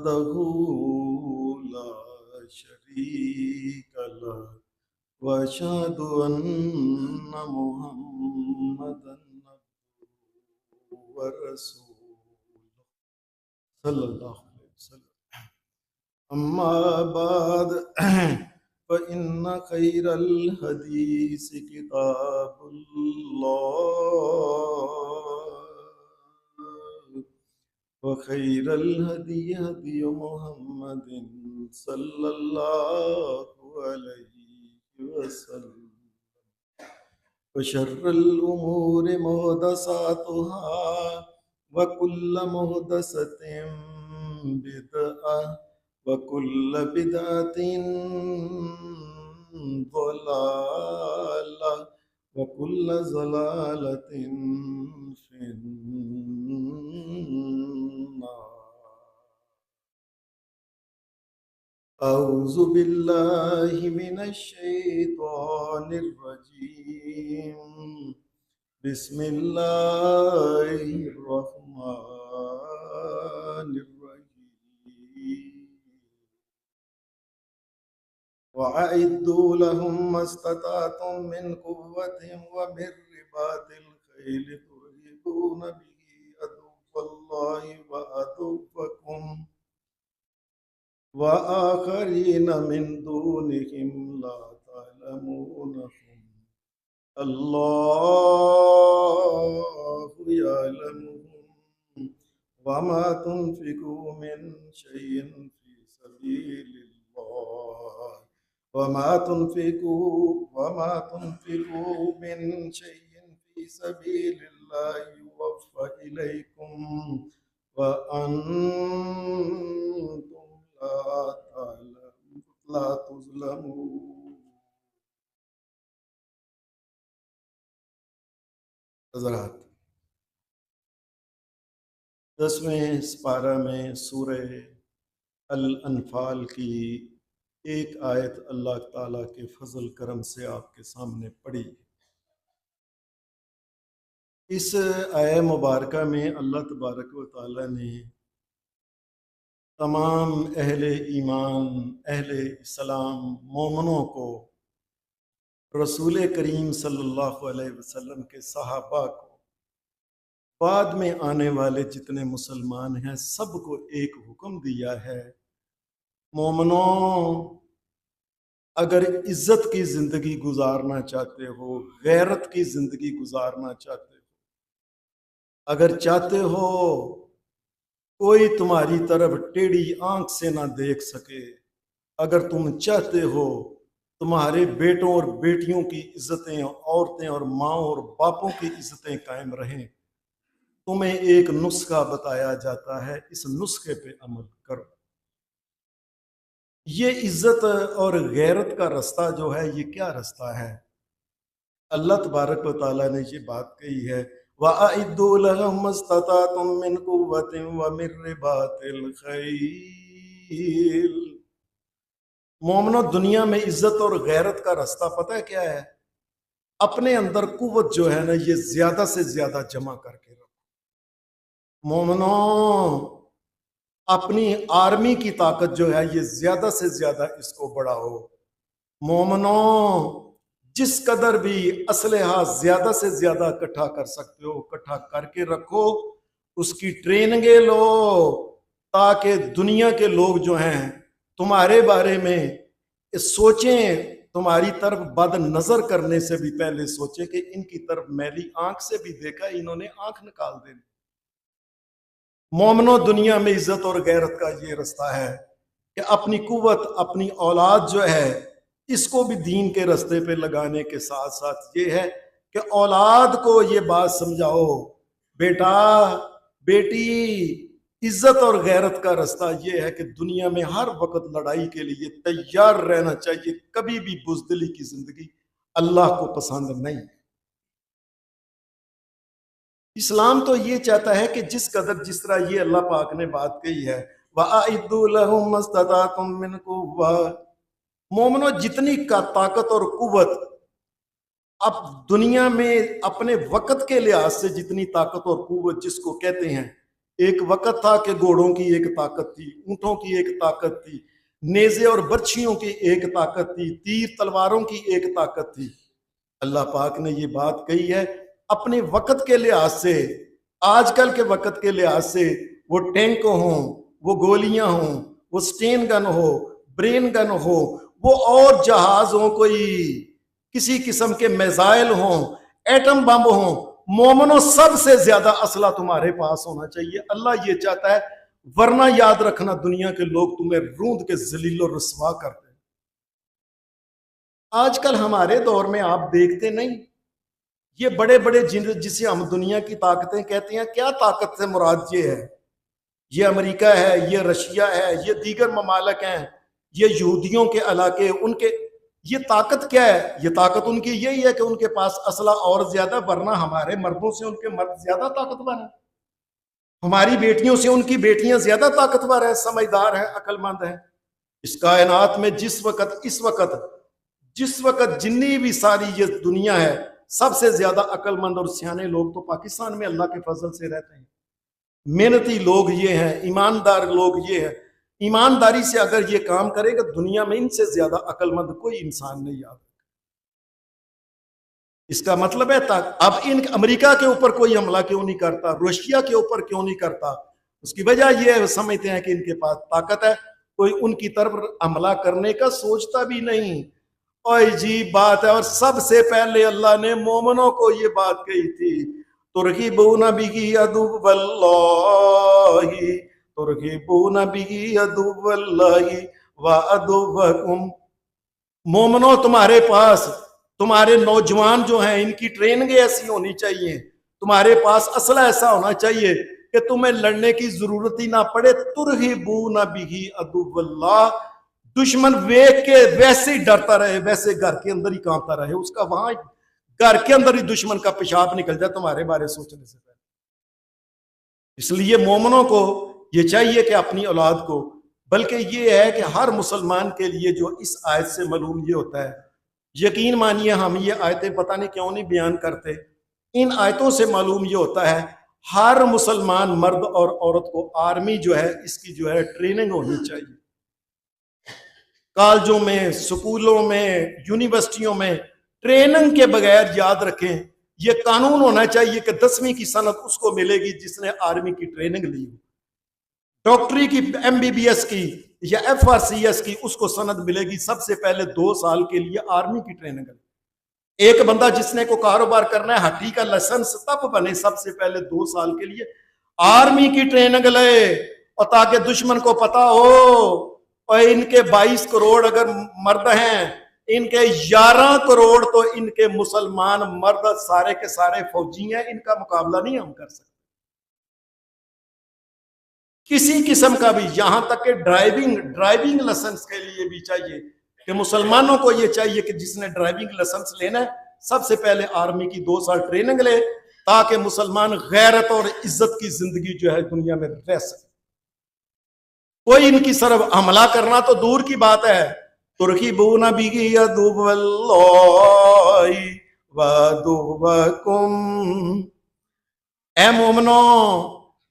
وحده لا شريك له وأشهد أن محمدا عبده ورسوله صلى الله عليه وسلم. أما بعد فإن خير الحديث كتاب الله وخير الهدي هدي محمد صلى الله عليه وسلم وشر الأمور محدثاتها وكل محدثة بدعة وكل بدعة ضلالة وكل ضلالة في النار. أعوذ بالله من الشيطان الرجيم. بسم الله الرحمن الرحيم. وأعدوا لهم ما استطعتم من قوة ومن رباط الخيل ترهبون به عدو الله وعدوكم وآخرين من دونهم لا تعلمونهم الله يعلمهم وما تنفقوا من شيء في سبيل الله وما تنفقوا من شيء في سبيل الله يوفى إليكم وأنتم لا تظلمون. حضرات، 10ویں سپارہ میں سورہ الانفال کی ایک آیت اللہ تعالیٰ کے فضل کرم سے آپ کے سامنے پڑھی. اس آیہ مبارکہ میں اللہ تبارک و تعالیٰ نے تمام اہل ایمان، اہل اسلام، مومنوں کو، رسول کریم صلی اللہ علیہ وسلم کے صحابہ کو، بعد میں آنے والے جتنے مسلمان ہیں سب کو ایک حکم دیا ہے. مومنوں، اگر عزت کی زندگی گزارنا چاہتے ہو، غیرت کی زندگی گزارنا چاہتے ہو، اگر چاہتے ہو کوئی تمہاری طرف ٹیڑھی آنکھ سے نہ دیکھ سکے، اگر تم چاہتے ہو تمہارے بیٹوں اور بیٹیوں کی عزتیں، عورتیں اور ماؤں اور باپوں کی عزتیں قائم رہیں، تمہیں ایک نسخہ بتایا جاتا ہے، اس نسخے پہ عمل کرو. یہ عزت اور غیرت کا رستہ جو ہے، یہ کیا رستہ ہے؟ اللہ تبارک و تعالیٰ نے یہ بات کہی ہے، وَأَعِدُّوا لَهُم مَّا اسْتَطَعْتُم مِّن قُوَّةٍ وَمِن رِّبَاطِ الْخَيْلِ. مومنو، دنیا میں عزت اور غیرت کا رستہ پتہ ہے کیا ہے؟ اپنے اندر قوت جو ہے نا، یہ زیادہ سے زیادہ جمع کر کے رکھو. مومنو، اپنی آرمی کی طاقت جو ہے یہ زیادہ سے زیادہ اس کو بڑھاؤ. مومنو، جس قدر بھی اسلحہ زیادہ سے زیادہ اکٹھا کر سکتے ہو اکٹھا کر کے رکھو، اس کی ٹریننگیں لو، تاکہ دنیا کے لوگ جو ہیں تمہارے بارے میں سوچیں، تمہاری طرف بد نظر کرنے سے بھی پہلے سوچیں کہ ان کی طرف میلی آنکھ سے بھی دیکھا، انہوں نے آنکھ نکال دینی. مومنو، دنیا میں عزت اور غیرت کا یہ رستہ ہے کہ اپنی قوت، اپنی اولاد جو ہے اس کو بھی دین کے رستے پہ لگانے کے ساتھ ساتھ یہ ہے کہ اولاد کو یہ بات سمجھاؤ، بیٹا بیٹی، عزت اور غیرت کا رستہ یہ ہے کہ دنیا میں ہر وقت لڑائی کے لیے تیار رہنا چاہیے. کبھی بھی بزدلی کی زندگی اللہ کو پسند نہیں. اسلام تو یہ چاہتا ہے کہ جس قدر، جس طرح یہ اللہ پاک نے بات کہی ہے، وَأَعِدُّوا لَهُم مَّا اسْتَطَعْتُم مِّن قُوَّةٍ. مومنو، جتنی کا طاقت اور قوت اب دنیا میں اپنے وقت کے لحاظ سے جتنی طاقت اور قوت جس کو کہتے ہیں، ایک وقت تھا کہ گھوڑوں کی ایک طاقت تھی، اونٹوں کی ایک طاقت تھی، نیزے اور برچھیوں کی ایک طاقت تھی، تیر تلواروں کی ایک طاقت تھی۔ اللہ پاک نے یہ بات کہی ہے اپنے وقت کے لحاظ سے، آج کل کے وقت کے لحاظ سے، وہ ٹینک ہوں، وہ گولیاں ہوں، وہ سٹین گن ہو، برین گن ہو، وہ اور جہاز ہوں، کوئی کسی قسم کے میزائل ہوں، ایٹم بم ہوں، مومنوں سب سے زیادہ اسلحہ تمہارے پاس ہونا چاہیے۔ اللہ یہ چاہتا ہے، ورنہ یاد رکھنا دنیا کے لوگ تمہیں روند کے ذلیل و رسوا کرتے ہیں۔ آج کل ہمارے دور میں آپ دیکھتے نہیں، یہ بڑے بڑے جسے ہم دنیا کی طاقتیں کہتے ہیں، کیا طاقت سے مراد یہ ہے؟ یہ امریکہ ہے، یہ رشیا ہے، یہ دیگر ممالک ہیں، یہ یہودیوں کے علاقے، ان کے یہ طاقت کیا ہے؟ یہ طاقت ان کی یہی ہے کہ ان کے پاس اسلحہ اور زیادہ، ورنہ ہمارے مردوں سے ان کے مرد زیادہ طاقتور ہیں، ہماری بیٹیوں سے ان کی بیٹیاں زیادہ طاقتور ہیں، سمجھدار ہیں، عقل مند ہیں۔ اس کائنات میں جس وقت جنی بھی ساری یہ دنیا ہے، سب سے زیادہ عقل مند اور سیانے لوگ تو پاکستان میں اللہ کے فضل سے رہتے ہیں۔ محنتی لوگ یہ ہیں، ایماندار لوگ یہ ہیں، ایمانداری سے اگر یہ کام کرے گا دنیا میں ان سے زیادہ عقل مند کوئی انسان نہیں یاد۔ اس کا مطلب ہے اب امریکہ کے اوپر کوئی حملہ کیوں نہیں کرتا، روشیا کے اوپر کیوں نہیں کرتا؟ اس کی وجہ یہ ہے، سمجھتے ہیں کہ ان کے پاس طاقت ہے، کوئی ان کی طرف حملہ کرنے کا سوچتا بھی نہیں۔ اور عجیب بات ہے، اور سب سے پہلے اللہ نے مومنوں کو یہ بات کہی تھی، ترغبون بہ عدو اللہ، ترغبون بہ عدو اللہ وعدوکم۔ مومنوں تمہارے پاس، تمہارے نوجوان جو ہیں ان کی ٹریننگ ایسی ہونی چاہیے، تمہارے پاس اسلحہ ایسا ہونا چاہیے کہ تمہیں لڑنے کی ضرورت ہی نہ پڑے۔ ترغبون بہ عدو اللہ، دشمن ویک کے ویسے ہی ڈرتا رہے، ویسے گھر کے اندر ہی کانپتا رہے، اس کا وہاں گھر کے اندر ہی دشمن کا پیشاب نکل جائے تمہارے بارے سوچنے سے پہلے۔ اس لیے مومنوں کو یہ چاہیے کہ اپنی اولاد کو، بلکہ یہ ہے کہ ہر مسلمان کے لیے جو اس آیت سے معلوم یہ ہوتا ہے، یقین مانیے ہم یہ آیتیں پتہ نہیں کیوں نہیں بیان کرتے، ان آیتوں سے معلوم یہ ہوتا ہے ہر مسلمان مرد اور عورت کو آرمی جو ہے اس کی جو ہے ٹریننگ ہونی چاہیے۔ کالجوں میں، سکولوں میں، یونیورسٹیوں میں ٹریننگ کے بغیر یاد رکھیں یہ قانون ہونا چاہیے کہ 10ویں کی سند اس کو ملے گی جس نے آرمی کی ٹریننگ لی ہو، ڈاکٹری کی، MBBS کی یا FRCS کی اس کو سند ملے گی سب سے پہلے 2 سال کے لیے آرمی کی ٹریننگ لے۔ ایک بندہ جس نے کو کاروبار کرنا ہے ہٹی کا لائسنس تب بنے سب سے پہلے 2 سال کے لیے آرمی کی ٹریننگ لے، اور تاکہ دشمن کو پتا ہو اور ان کے 22 کروڑ اگر مرد ہیں، ان کے 11 کروڑ تو ان کے مسلمان مرد سارے کے سارے فوجی ہیں، ان کا مقابلہ نہیں ہم کر سکتے کسی قسم کا بھی، یہاں تک کہ ڈرائیونگ لائسنس کے لیے بھی چاہیے کہ مسلمانوں کو یہ چاہیے کہ جس نے ڈرائیونگ لائسنس لینا ہے سب سے پہلے آرمی کی 2 سال ٹریننگ لے، تاکہ مسلمان غیرت اور عزت کی زندگی جو ہے دنیا میں رہ سکے۔ کوئی ان کی طرف حملہ کرنا تو دور کی بات ہے۔ ترغبون بہ عدو اللہ وعدوکم، اے مومنو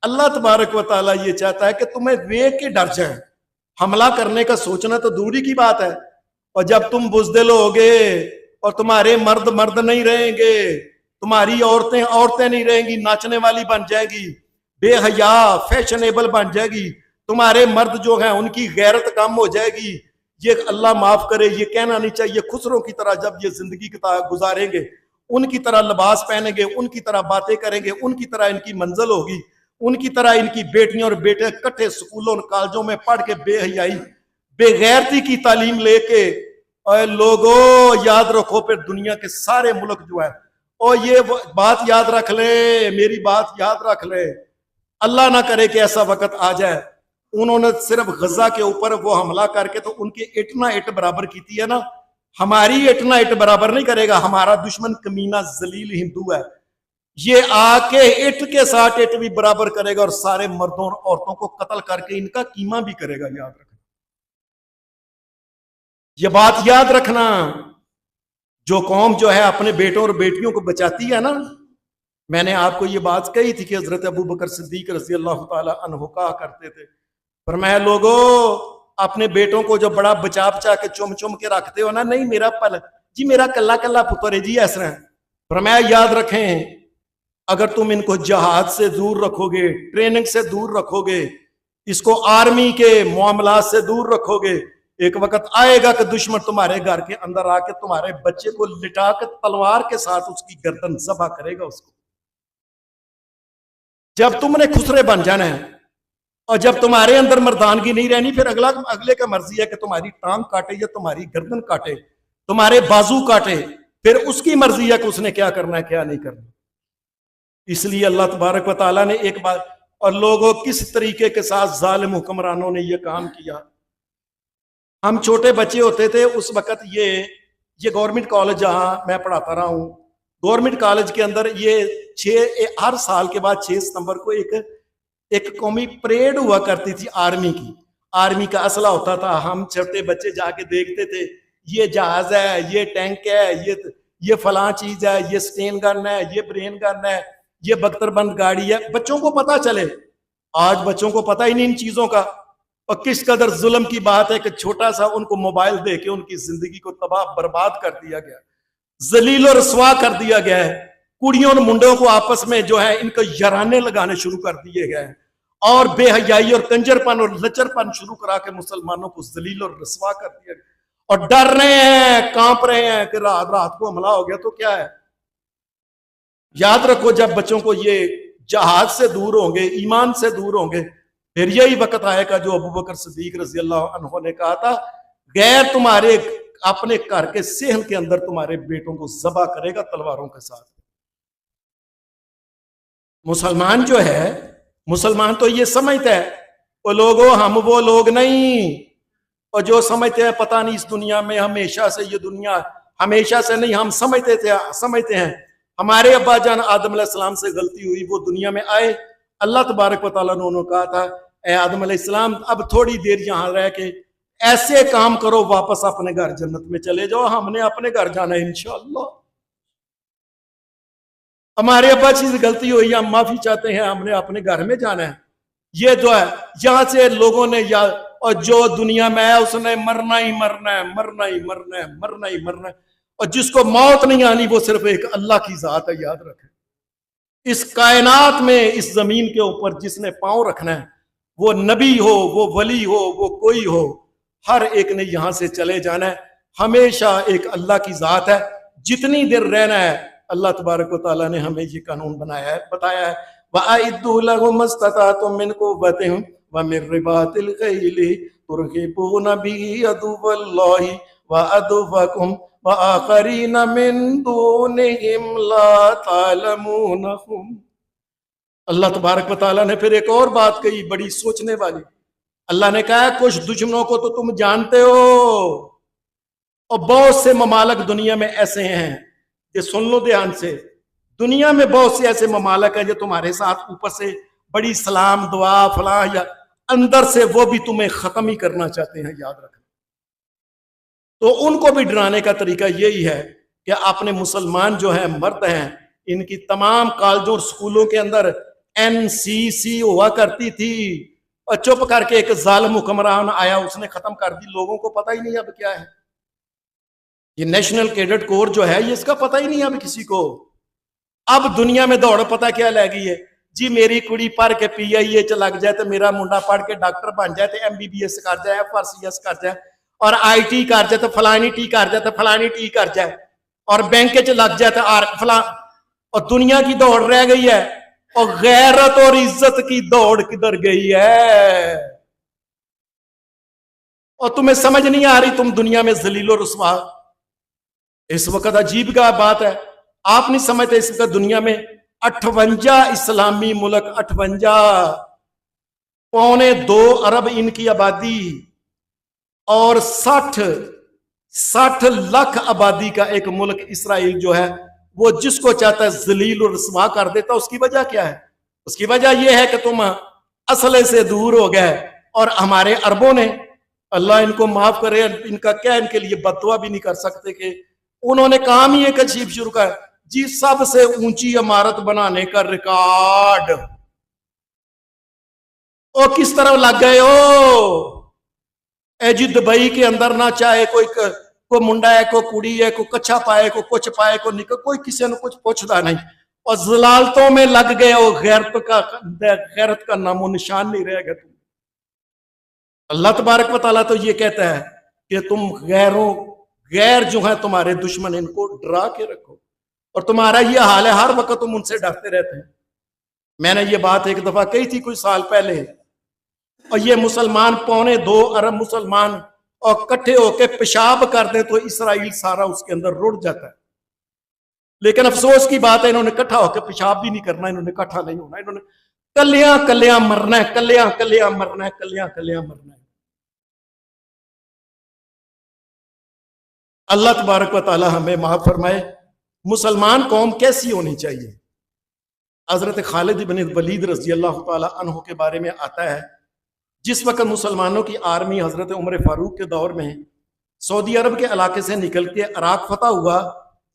اللہ تبارک و تعالیٰ یہ چاہتا ہے کہ تمہیں ویک کے ڈر جائیں، حملہ کرنے کا سوچنا تو دوری کی بات ہے، اور جب تم بزدل ہوگے اور تمہارے مرد نہیں رہیں گے، تمہاری عورتیں نہیں رہیں گی، ناچنے والی بن جائے گی، بے حیا فیشنیبل بن جائے گی، تمہارے مرد جو ہیں ان کی غیرت کم ہو جائے گی، یہ اللہ معاف کرے یہ کہنا نہیں چاہیے، خسروں کی طرح جب یہ زندگی گزاریں گے، ان کی طرح لباس پہنیں گے، ان کی طرح باتیں کریں گے، ان کی طرح ان کی منزل ہوگی، ان کی طرح ان کی بیٹیاں اور بیٹے کٹھے سکولوں اور کالجوں میں پڑھ کے بے حیائی بے غیرتی کی تعلیم لے کے، اور لوگوں یاد رکھو پھر دنیا کے سارے ملک جو ہے، اور یہ بات یاد رکھ لیں، میری بات یاد رکھ لیں، اللہ نہ کرے کہ ایسا وقت آ جائے، انہوں نے صرف غزہ کے اوپر وہ حملہ کر کے تو ان کی اٹنا اٹ برابر کیتی ہے نا، ہماری اٹنا اٹ برابر نہیں کرے گا، ہمارا دشمن کمینہ ذلیل ہندو ہے، یہ آ کے اٹ کے ساتھ اٹ بھی برابر کرے گا اور سارے مردوں اور عورتوں کو قتل کر کے ان کا قیمہ بھی کرے گا، یاد رکھنا، یہ بات یاد رکھنا۔ جو قوم جو ہے اپنے بیٹوں اور بیٹیوں کو بچاتی ہے نا، میں نے آپ کو یہ بات کہی تھی کہ حضرت ابو بکر صدیق رضی اللہ تعالی عنہ کہا کرتے تھے، فرمایا لوگو اپنے بیٹوں کو جو بڑا بچا بچا کے چم چم کے رکھتے ہو نا، نہیں میرا پل جی میرا کلا کلا پتر ہے جی ایسا ہے، فرمایا یاد رکھیں اگر تم ان کو جہاد سے دور رکھو گے، ٹریننگ سے دور رکھو گے، اس کو آرمی کے معاملات سے دور رکھو گے، ایک وقت آئے گا کہ دشمن تمہارے گھر کے اندر آ کے تمہارے بچے کو لٹا کے تلوار کے ساتھ اس کی گردن ذبح کرے گا اس کو۔ جب تم نے خسرے بن جانا ہے اور جب تمہارے اندر مردانگی نہیں رہنی، پھر اگلے کا مرضی ہے کہ تمہاری ٹانگ کاٹے یا تمہاری گردن کاٹے، تمہارے بازو کاٹے، پھر اس کی مرضی ہے کہ اس نے کیا کرنا ہے کیا نہیں کرنا۔ اس لیے اللہ تبارک و تعالیٰ نے ایک بات، اور لوگوں کس طریقے کے ساتھ ظالم حکمرانوں نے یہ کام کیا۔ ہم چھوٹے بچے ہوتے تھے اس وقت، یہ گورنمنٹ کالج جہاں میں پڑھاتا رہا ہوں، گورنمنٹ کالج کے اندر یہ ہر سال کے بعد 6 ستمبر کو ایک قومی پریڈ ہوا کرتی تھی آرمی کی، آرمی کا اسلحہ ہوتا تھا، ہم چھوٹے بچے جا کے دیکھتے تھے، یہ جہاز ہے، یہ ٹینک ہے، یہ فلاں چیز ہے، یہ سٹین گن ہے، یہ برین گن ہے، یہ بختر بند گاڑی ہے، بچوں کو پتا چلے۔ آج بچوں کو پتا ہی نہیں ان چیزوں کا، اور کس قدر ظلم کی بات ہے کہ چھوٹا سا ان کو موبائل دے کے ان کی زندگی کو تباہ برباد کر دیا گیا، ذلیل و رسوا کر دیا گیا ہے۔ کڑیوں اور منڈوں کو آپس میں جو ہے ان کو یارانے لگانے شروع کر دیے گئے ہیں، اور بے حیائی اور کنجر پن اور لچر پن شروع کرا کے مسلمانوں کو ذلیل اور رسوا کر دیا گیا، اور ڈر رہے ہیں، کانپ رہے ہیں کہ رات کو حملہ ہو گیا تو کیا ہے۔ یاد رکھو جب بچوں کو یہ جہاد سے دور ہوں گے، ایمان سے دور ہوں گے، پھر یہی وقت آئے گا جو ابو بکر صدیق رضی اللہ عنہ نے کہا تھا، غیر تمہارے اپنے گھر کے صحن کے اندر تمہارے بیٹوں کو ذبح کرے گا تلواروں کے ساتھ۔ مسلمان جو ہے، مسلمان تو یہ سمجھتا ہے وہ لوگوں ہم وہ لوگ نہیں، اور جو سمجھتے ہیں پتہ نہیں اس دنیا میں ہمیشہ سے، یہ دنیا ہمیشہ سے نہیں، ہم سمجھتے ہیں ہمارے ابا جان آدم علیہ السلام سے غلطی ہوئی، وہ دنیا میں آئے، اللہ تبارک و تعالیٰ نے انہوں نے کہا تھا اے آدم علیہ السلام اب تھوڑی دیر یہاں رہ کے ایسے کام کرو، واپس اپنے گھر جنت میں چلے جاؤ، ہم نے اپنے گھر جانا ہے انشاءاللہ۔ ہمارے ابا چیز غلطی ہوئی، ہم معافی چاہتے ہیں، ہم نے اپنے گھر میں جانا ہے۔ یہ جو ہے یہاں سے لوگوں نے اور جو دنیا میں ہے اس نے مرنا ہی مرنا ہے، مرنا ہی مرنا ہے، مرنا ہی مرنا ہے، اور جس کو موت نہیں آنی وہ صرف ایک اللہ کی ذات ہے۔ یاد رکھیں اس کائنات میں، اس زمین کے اوپر جس نے پاؤں رکھنا ہے، وہ نبی ہو، وہ ولی ہو، وہ کوئی ہو، ہر ایک نے یہاں سے چلے جانا ہے۔ ہمیشہ ایک اللہ کی ذات ہے، جتنی دیر رہنا ہے اللہ تبارک و تعالیٰ نے ہمیں یہ قانون بنایا ہے، بتایا ہے وَأَعِدُّوا لَهُمْ مَا اسْتَطَعْتُم مِّن قُوَّةٍ وَمِن رِّبَاطِ الْخَيْلِ تُرْهِبُونَ بِهِ عَدُوَّ اللَّهِ وَعَدُوَّكُمْ وَآخَرِينَ مِن دُونِهِمْ لَا تَعْلَمُونَهُمْ۔ اللہ تبارک و تعالیٰ نے پھر ایک اور بات کہی بڑی سوچنے والی، اللہ نے کہا کچھ دشمنوں کو تو تم جانتے ہو، اور بہت سے ممالک دنیا میں ایسے ہیں، یہ سن لو دھیان سے، دنیا میں بہت سے ایسے ممالک ہیں جو تمہارے ساتھ اوپر سے بڑی سلام دعا فلاں، یا اندر سے وہ بھی تمہیں ختم ہی کرنا چاہتے ہیں۔ یاد رکھنا، تو ان کو بھی ڈرانے کا طریقہ یہی ہے کہ اپنے مسلمان جو ہیں مرد ہیں، ان کی تمام کالجوں اور سکولوں کے اندر NCC ہوا کرتی تھی، اور چپ کر کے ایک ظالم حکمران آیا، اس نے ختم کر دی، لوگوں کو پتہ ہی نہیں اب کیا ہے یہ نیشنل کیڈٹ کور جو ہے، یہ اس کا پتہ ہی نہیں اب کسی کو۔ اب دنیا میں دوڑ پتہ کیا لے گئی ہے جی، میری کڑی پڑھ کے PIA چ لگ جائے تو میرا منڈا پڑھ کے ڈاکٹر بن جائے تو MBBS کر جائے، FRCS کر جائے، اور IT کر جائے تو فلانی ٹی کر جائے تو فلانی ٹی کر جائے، اور بینک چ لگ جائے تو فلاں، اور دنیا کی دوڑ رہ گئی ہے، اور غیرت اور عزت کی دوڑ کدھر گئی ہے؟ اور تمہیں سمجھ نہیں آ رہی، تم دنیا میں ذلیل و رسوا۔ اس وقت عجیب کا بات ہے، آپ نہیں سمجھتے اس وقت دنیا میں 58 اسلامی ملک، 58 2.25 ارب ان کی آبادی، اور 60 لاکھ آبادی کا ایک ملک اسرائیل جو ہے، وہ جس کو چاہتا ہے ذلیل و رسوا کر دیتا۔ اس کی وجہ کیا ہے؟ اس کی وجہ یہ ہے کہ تم اصل سے دور ہو گئے، اور ہمارے عربوں نے، اللہ ان کو معاف کرے، ان کا کیا ان کے لیے بد دعا بھی نہیں کر سکتے، کہ انہوں نے کام ہی ایک عجیب شروع کر، جی سب سے اونچی عمارت بنانے کا ریکارڈ، او کس طرح لگ گئے ہو؟ اے جی دبئی کے اندر نہ چاہے کوئی منڈا ہے، کوئی کڑی ہے، کوئی کچھا پائے، کوئی کچھ پائے، کوئی نکل، کوئی کسی نے کچھ پوچھتا نہیں، اور ضلالتوں میں لگ گئے ہو، غیرت کا نام و نشان نہیں رہ گیا تم۔ اللہ تبارک و تعالیٰ تو یہ کہتا ہے کہ تم غیر جو ہیں تمہارے دشمن، ان کو ڈرا کے رکھو، اور تمہارا یہ حال ہے ہر وقت تم ان سے ڈرتے رہتے ہیں۔ میں نے یہ بات ایک دفعہ کہی تھی کوئی سال پہلے، اور یہ مسلمان 2.25 ارب مسلمان اور کٹھے ہو کے پیشاب کر دیں تو اسرائیل سارا اس کے اندر رڑ جاتا ہے، لیکن افسوس کی بات ہے انہوں نے کٹھا ہو کے پیشاب بھی نہیں کرنا، انہوں نے کٹھا نہیں ہونا، انہوں نے کلیاں کلیاں مرنا ہے، کلیاں کلیاں مرنا ہے، کلیاں کلیاں مرنا ہے۔ اللہ تبارک و تعالی ہمیں معاف فرمائے۔ مسلمان قوم کیسی ہونی چاہیے؟ حضرت خالد بن ولید رضی اللہ تعالی عنہ کے بارے میں آتا ہے، جس وقت مسلمانوں کی آرمی حضرت عمر فاروق کے دور میں سعودی عرب کے علاقے سے نکل کے عراق فتح ہوا،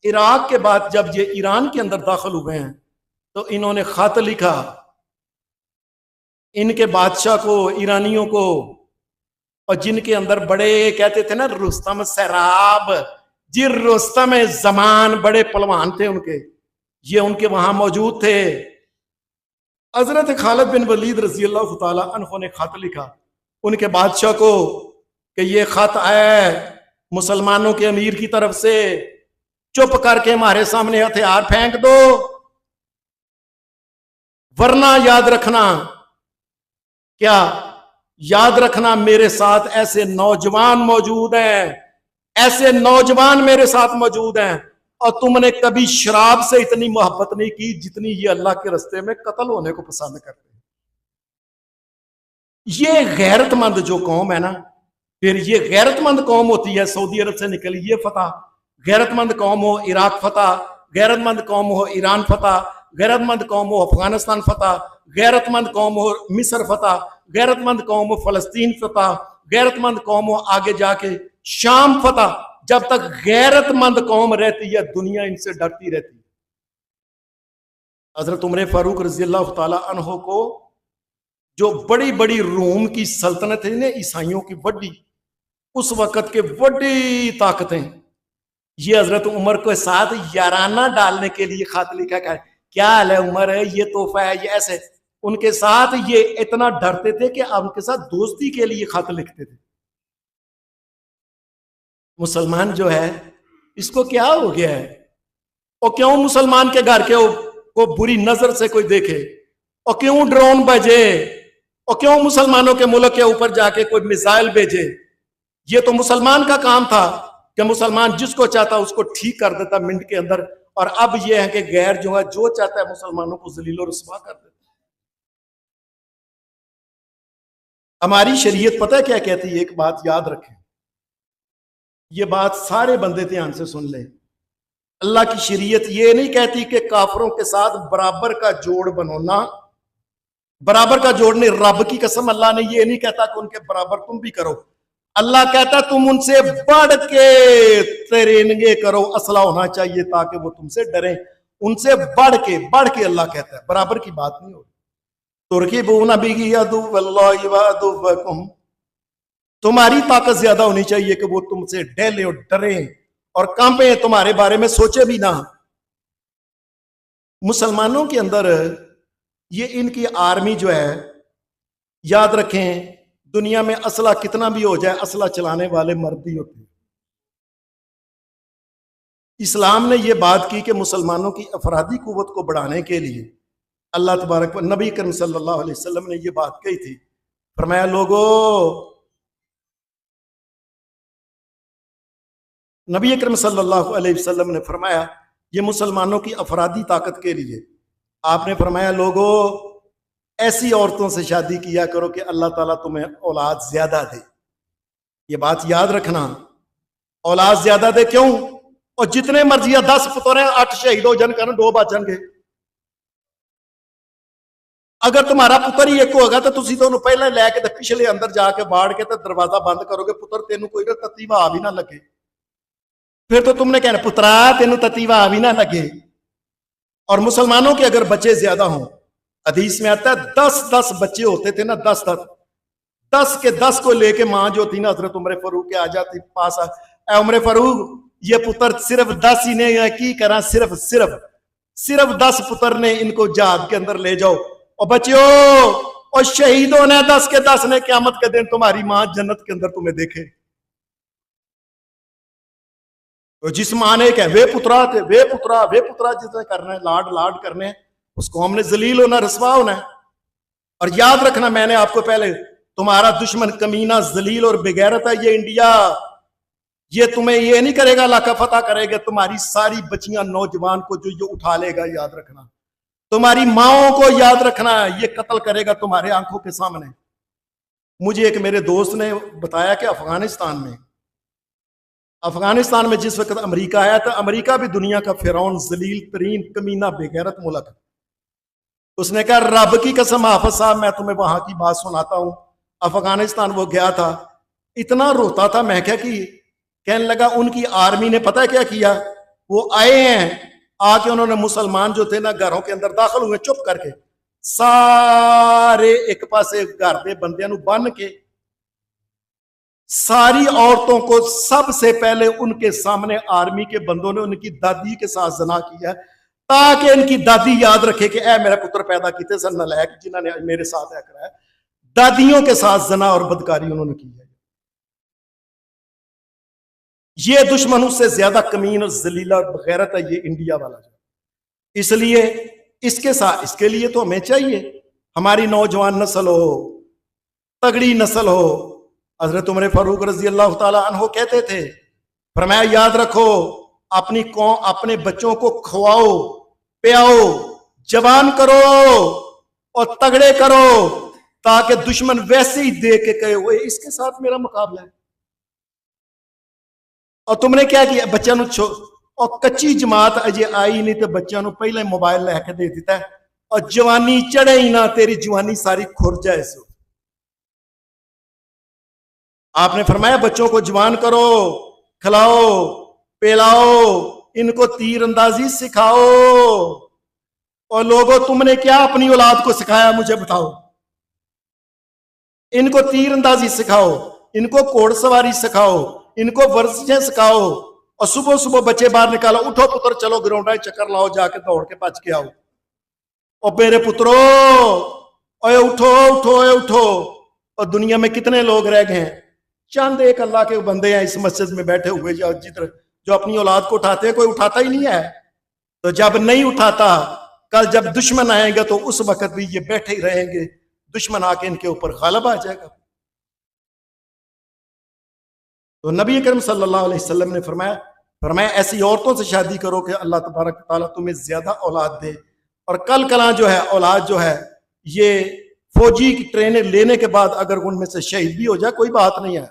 عراق کے بعد جب یہ ایران کے اندر داخل ہوئے ہیں تو انہوں نے خط لکھا ان کے بادشاہ کو، ایرانیوں کو، اور جن کے اندر بڑے کہتے تھے نا رستم سیراب، جی رستم زمان بڑے پلوان تھے ان کے، یہ ان کے وہاں موجود تھے۔ حضرت خالد بن ولید رضی اللہ تعالی عنہ نے خط لکھا ان کے بادشاہ کو کہ یہ خط آیا ہے مسلمانوں کے امیر کی طرف سے، چپ کر کے ہمارے سامنے ہتھیار پھینک دو، ورنہ یاد رکھنا، کیا یاد رکھنا میرے ساتھ ایسے نوجوان موجود ہیں، ایسے نوجوان میرے ساتھ موجود ہیں، اور تم نے کبھی شراب سے اتنی محبت نہیں کی جتنی یہ اللہ کے رستے میں قتل ہونے کو پسند کرتے ہیں۔ یہ غیرت مند جو قوم ہے نا، پھر یہ غیرت مند قوم ہوتی ہے، سعودی عرب سے نکلی یہ فتح، غیرت مند قوم ہو عراق فتح، غیرت مند قوم ہو ایران فتح، غیرت مند قوم ہو افغانستان فتح، غیرت مند قوم ہو مصر فتح، غیرت مند قوم ہو فلسطین فتح، غیرت مند قوم ہو آگے جا کے شام فتح۔ جب تک غیرت مند قوم رہتی ہے دنیا ان سے ڈرتی رہتی ہے۔ حضرت عمر فاروق رضی اللہ تعالی عنہ کو جو بڑی بڑی روم کی سلطنت ہے عیسائیوں کی بڑی، اس وقت کے بڑی طاقتیں، یہ حضرت عمر کو ساتھ یارانہ ڈالنے کے لیے خط لکھا کہ کیا حال ہے عمر ہے، یہ تحفہ ہے، یہ ایسے، ان کے ساتھ یہ اتنا ڈرتے تھے کہ ان کے ساتھ دوستی کے لیے خط لکھتے تھے۔ مسلمان جو ہے اس کو کیا ہو گیا ہے، اور کیوں مسلمان کے گھر کے کو بری نظر سے کوئی دیکھے، اور کیوں ڈرون بجے، اور کیوں مسلمانوں کے ملک کے اوپر جا کے کوئی میزائل بھیجے؟ یہ تو مسلمان کا کام تھا کہ مسلمان جس کو چاہتا اس کو ٹھیک کر دیتا منٹ کے اندر، اور اب یہ ہے کہ غیر جو ہے جو چاہتا ہے مسلمانوں کو ذلیل و رسوا کر دیتا۔ ہماری شریعت پتہ ہے کیا کہتی ہے؟ ایک بات یاد رکھیں، یہ بات سارے بندے دھیان سے سن لیں، اللہ کی شریعت یہ نہیں کہتی کہ کافروں کے ساتھ برابر کا جوڑ بنونا، برابر کا جوڑ نہیں، رب کی قسم اللہ نے یہ نہیں کہتا کہ ان کے برابر تم بھی کرو، اللہ کہتا تم ان سے بڑھ کے ٹریننگیں کرو، اسلحہ ہونا چاہیے تاکہ وہ تم سے ڈریں، ان سے بڑھ کے اللہ کہتا ہے، برابر کی بات نہیں ہوتی۔ ترکبون بہ عدو اللہ وعدوکم، تمہاری طاقت زیادہ ہونی چاہیے کہ وہ تم سے ڈیلیں اور ڈریں اور کانپیں، تمہارے بارے میں سوچے بھی نہ۔ مسلمانوں کے اندر یہ ان کی آرمی جو ہے، یاد رکھیں دنیا میں اسلحہ کتنا بھی ہو جائے اسلحہ چلانے والے مرد ہی ہوتے ہیں۔ اسلام نے یہ بات کی کہ مسلمانوں کی افرادی قوت کو بڑھانے کے لیے اللہ تبارک و نبی کریم صلی اللہ علیہ وسلم نے یہ بات کہی تھی، فرمایا لوگو، نبی کریم صلی اللہ علیہ وسلم نے فرمایا یہ مسلمانوں کی افرادی طاقت کے لیے، آپ نے فرمایا لوگو ایسی عورتوں سے شادی کیا کرو کہ اللہ تعالیٰ تمہیں اولاد زیادہ دے۔ یہ بات یاد رکھنا، اولاد زیادہ دے کیوں؟ اور جتنے مرضی 10 پتر ہیں 8 شہید ہو جان کر 2 بچن گے، اگر تمہارا پتر ہی ایک ہوگا تو تسی تو پہلے لے کے پچھلے اندر جا کے باڑ کے دروازہ بند کرو گے، پتر تینوں کوئی تتی وا بھی نہ لگے، پھر تو تم نے کہنا پترا تینوں تتی وا بھی نہ لگے، اور مسلمانوں کے اگر بچے زیادہ ہوں، حدیث میں آتا ہے 10 بچے ہوتے تھے نا، 10 کے 10 کو لے کے ماں جو تھی نا حضرت عمر فاروق کے آ جاتی پاس، اے عمر فاروق یہ پتر صرف 10 ہی نے کی کرا، صرف 10 پتر نے، ان کو جہاد کے اندر لے جاؤ اور بچیو اور شہیدوں نے 10 کے 10 نے، قیامت کے دن تمہاری ماں جنت کے اندر تمہیں دیکھے۔ تو جس ماں نے کہ وے پترا جس نے کرنا ہے، لاڈ کرنے، اس کو ہم نے ذلیل ہونا، رسوا ہونا ہے۔ اور یاد رکھنا، میں نے آپ کو پہلے، تمہارا دشمن کمینہ ذلیل اور بغیرت ہے یہ انڈیا، یہ تمہیں یہ نہیں کرے گا علاقہ فتح کرے گا، تمہاری ساری بچیاں نوجوان کو جو یہ اٹھا لے گا، یاد رکھنا، تمہاری ماؤں کو یاد رکھنا، یہ قتل کرے گا تمہارے آنکھوں کے سامنے۔ مجھے ایک میرے دوست نے بتایا کہ افغانستان میں جس وقت امریکہ آیا تھا، امریکہ بھی دنیا کا فرعون، ذلیل ترین کمینہ بغیرت ملک، اس نے کہا رب کی قسم حافظ صاحب میں تمہیں وہاں کی بات سناتا ہوں، افغانستان وہ گیا تھا، اتنا روتا تھا، میں کہنے لگا ان کی آرمی نے پتہ کیا کیا، وہ آئے ہیں، آ کے انہوں نے مسلمان جو تھے نا گھروں کے اندر داخل ہوئے، چپ کر کے سارے ایک پاسے گھر دے بندیاں نو بن کے، ساری عورتوں کو سب سے پہلے ان کے سامنے آرمی کے بندوں نے ان کی دادی کے ساتھ زنا کیا، تاکہ ان کی دادی یاد رکھے کہ اے میرا پتر پیدا کیتے سن نالائق جنہوں نے میرے ساتھ ہے کرایا، دادیوں کے ساتھ زنا اور بدکاری انہوں نے کی ہے۔ یہ دشمن اس سے زیادہ کمین اور ذلیل اور بغیرت ہے یہ انڈیا والا جو، اس لیے اس کے لیے تو ہمیں چاہیے ہماری نوجوان نسل ہو، تگڑی نسل ہو۔ حضرت عمر فاروق رضی اللہ تعالی عنہ کہتے تھے، فرمایا یاد رکھو اپنی قوم، اپنے بچوں کو کھواؤ پیاؤ، جوان کرو اور تگڑے کرو، تاکہ دشمن ویسے ہی دے کے کہے وہ اس کے ساتھ میرا مقابلہ ہے۔ اور تم نے کیا کیا، بچوں نو اور کچی جماعت اجے آئی نہیں تو بچوں نو پہلے موبائل لے کے دے دیتا ہے، اور جوانی چڑھے ہی نہ، تیری جوانی ساری کھر جائے سو۔ آپ نے فرمایا بچوں کو جوان کرو، کھلاؤ پلاؤ، ان کو تیر اندازی سکھاؤ۔ اور لوگوں تم نے کیا اپنی اولاد کو سکھایا مجھے بتاؤ؟ ان کو تیر اندازی سکھاؤ، ان کو گھوڑ سواری سکھاؤ، ان کو ورزشیں سکھاؤ، اور صبح صبح بچے باہر نکالو، اٹھو پتر چلو گراؤنڈ چکر لاؤ، جا کے دوڑ کے پچ کے آؤ، اور میرے پترو اوے اٹھو اٹھو اٹھو۔ اور دنیا میں کتنے لوگ رہ گئے ہیں، چند ایک اللہ کے بندے ہیں اس مسجد میں بیٹھے ہوئے جو اپنی اولاد کو اٹھاتے ہیں، کوئی اٹھاتا ہی نہیں ہے۔ تو جب نہیں اٹھاتا، کل جب دشمن آئے گا تو اس وقت بھی یہ بیٹھے ہی رہیں گے، دشمن آ کے ان کے اوپر غالب آ جائے گا۔ تو نبی کریم صلی اللہ علیہ وسلم نے فرمایا ایسی عورتوں سے شادی کرو کہ اللہ تبارک تعالیٰ تمہیں زیادہ اولاد دے، اور کل کلاں جو ہے اولاد جو ہے یہ فوجی کی ٹریننگ لینے کے بعد اگر ان میں سے شہید بھی ہو جائے کوئی بات نہیں ہے۔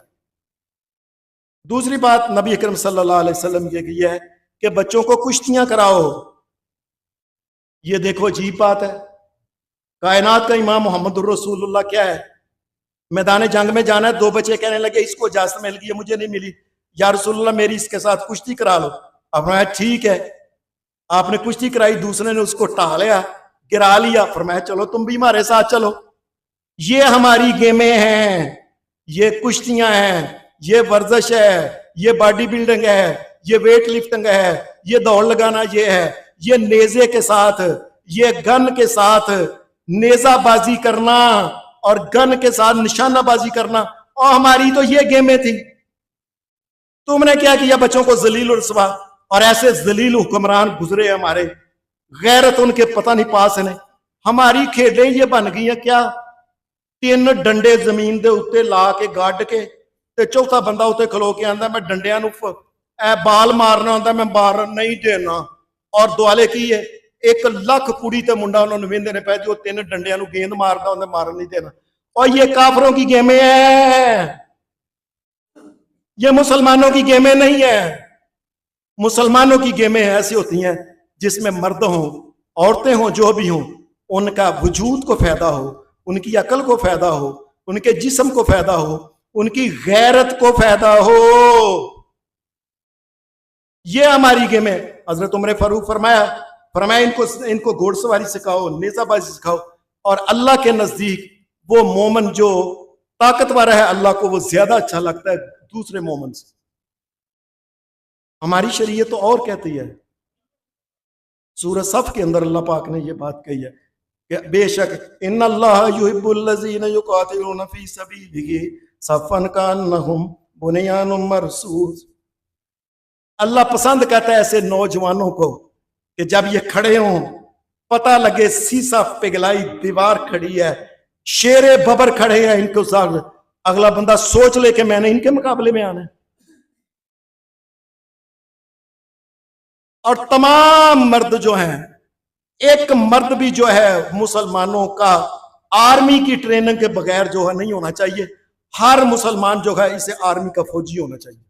دوسری بات نبی اکرم صلی اللہ علیہ وسلم یہ ہے کہ بچوں کو کشتیاں کراؤ۔ یہ دیکھو عجیب بات ہے، کائنات کا امام محمد الرسول اللہ کیا ہے، میدان جنگ میں جانا ہے، 2 بچے کہنے لگے اس کو اجازت مل گئی، مجھے نہیں ملی، یا رسول اللہ میری اس کے ساتھ کشتی کرا لو۔ آپ نے ٹھیک ہے، آپ نے کشتی کرائی، دوسرے نے اس کو ٹھا لیا، گرا لیا، فرمایا چلو تم بھی ہمارے ساتھ چلو۔ یہ ہماری گیمیں ہیں، یہ کشتیاں ہیں، یہ ورزش ہے، یہ باڈی بلڈنگ ہے، یہ ویٹ لفٹنگ ہے، یہ دوڑ لگانا، یہ ہے، یہ نیزے کے ساتھ، یہ گن کے ساتھ نیزہ بازی کرنا اور گن کے ساتھ نشانہ بازی کرنا، اور ہماری تو یہ گیمیں تھی۔ تم نے کیا کیا، بچوں کو ذلیل و رسوا، اور ایسے ذلیل حکمران گزرے ہمارے، غیرت ان کے پتہ نہیں پاس نے۔ ہماری کھیلیں یہ بن گئی ہیں کیا، 3 ڈنڈے زمین دے اتے لا کے گاڑ کے تے چوتھا بندہ اتے کھلو کے آندا میں ڈنڈیاں نو اے بال مارنا ہوندا میں مار نہیں دینا، اور دوالے کی ہے 1 لاکھ کڑی تے منڈا انہوں نے ویندے نے پہ جو 3 ڈنڈیاں نو گیند ماردا ہوندا مارن نہیں دینا۔ اور یہ کافروں کی گیمیں ہیں، یہ مسلمانوں کی گیمیں نہیں ہیں۔ مسلمانوں کی گیمیں ایسی ہوتی ہیں جس میں مرد ہوں عورتیں ہوں جو بھی ہوں، ان کا وجود کو فائدہ ہو، ان کی عقل کو فائدہ ہو، ان کے جسم کو فائدہ ہو، ان کی غیرت کو فائدہ ہو، یہ ہماری گیمیں۔ حضرت عمر فاروق فرمایا ان کو گھوڑ سواری سکھاؤ، نیزہ بازی سکھاؤ، اور اللہ کے نزدیک وہ مومن جو طاقتور ہے اللہ کو وہ زیادہ اچھا لگتا ہے دوسرے مومن سے۔ ہماری شریعت تو اور کہتی ہے، سورہ صف کے اندر اللہ پاک نے یہ بات کہی ہے کہ بے شک ان اللہ یحب الذین یقاتلون فی سبیلہ صفا کانہم بنیان مرصوص۔ اللہ پسند کرتا ہے ایسے نوجوانوں کو کہ جب یہ کھڑے ہوں پتہ لگے سیسا پگھلائی دیوار کھڑی ہے، شیر ببر کھڑے ہیں ان کو ساتھ، اگلا بندہ سوچ لے کہ میں نے ان کے مقابلے میں آنا ہے۔ اور تمام مرد جو ہیں، ایک مرد بھی جو ہے مسلمانوں کا آرمی کی ٹریننگ کے بغیر جو ہے نہیں ہونا چاہیے، ہر مسلمان جو ہے اسے آرمی کا فوجی ہونا چاہیے۔